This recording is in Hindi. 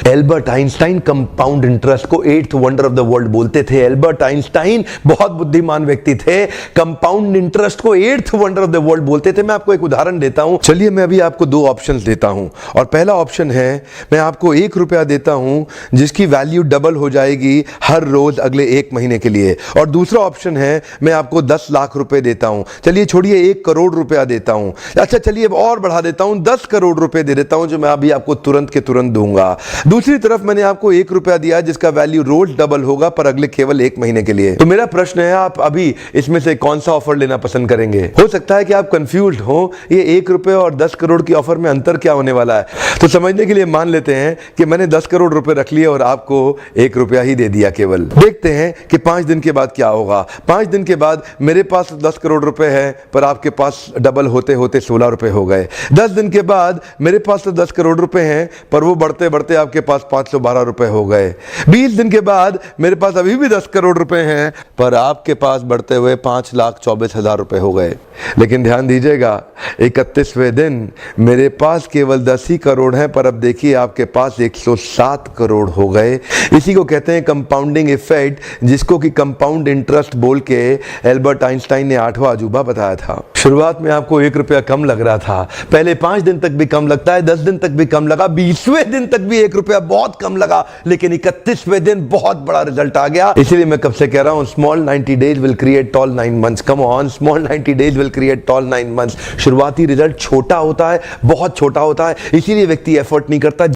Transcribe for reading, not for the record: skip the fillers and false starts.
एल्बर्ट आइंस्टाइन कंपाउंड इंटरेस्ट को eighth wonder of the world बोलते थे। एल्बर्ट आइंस्टाइन बहुत बुद्धिमान व्यक्ति थे, कंपाउंड इंटरेस्ट को eighth wonder of the world बोलते थे। मैं आपको एक उदाहरण देता हूं। चलिए मैं अभी आपको दो ऑप्शंस देता हूं, और पहला ऑप्शन है मैं आपको 1 रुपया देता हूं जिसकी वैल्यू डबल हो जाएगी हर रोज अगले 1 महीने के लिए, और दूसरा ऑप्शन है मैं आपको 10 लाख रुपए देता हूं। चलिए छोड़िए 1 करोड़ रुपया देता हूं, अच्छा चलिए अब और बढ़ा देता हूं, 10 करोड़ रुपए दे देता हूं जो मैं अभी आपको तुरंत के तुरंत दूंगा। दूसरी तरफ मैंने आपको 1 रुपया दिया जिसका वैल्यू रोज डबल होगा पर अगले केवल 1 महीने के लिए। तो मेरा प्रश्न है आप अभी इसमें से कौन सा ऑफर लेना पसंद करेंगे? हो सकता है कि आप कंफ्यूज्ड हो, ये 1 रुपए और 10 करोड़ की ऑफर में अंतर क्या होने वाला है। तो समझने के लिए मान लेते हैं कि मैंने 10 करोड़ रुपए रख लिए और आपको 1 रुपया ही दे दिया केवल। देखते हैं कि 5 दिन के बाद क्या होगा। 5 दिन के बाद मेरे पास 10 करोड़ रुपए है पर आपके पास डबल होते होते 16 रुपए हो गए। 10 दिन के बाद मेरे पास तो 10 करोड़ रुपए हैं पर वो बढ़ते बढ़ते आपके पास 512 रुपए हो गए। 20 दिन के बाद मेरे पास अभी भी 10 करोड़ रुपए हैं पर आपके पास बढ़ते हुए 5,24,000 रुपए हो गए। लेकिन ध्यान दीजिएगा 31वें दिन मेरे पास केवल 10 ही करोड़ हैं पर अब देखिए आपके पास 107 करोड़ हो गए। इसी को कहते हैं कंपाउंडिंग इफेक्ट, जिसको कि कंपाउंड इंटरेस्ट बोल के एल्बर्ट आइंस्टाइन ने 8वां अजूबा बताया था। शुरुआत में आपको 1 रुपया कम लग रहा था, पहले 5 दिन तक भी कम लगता है, 10 दिन तक भी कम लगा, 20वें दिन तक भी 1 रुपया बहुत कम लगा, लेकिन 31वें दिन बहुत बड़ा रिजल्ट आ गया। इसीलिए मैं कब से कह रहा हूं small 90 days will create tall 9 months. Come on, small 90 days will create tall 9 months. शुरुआती रिजल्ट छोटा होता है, बहुत छोटा होता है, इसीलिए व्यक्ति एफर्ट नहीं करता।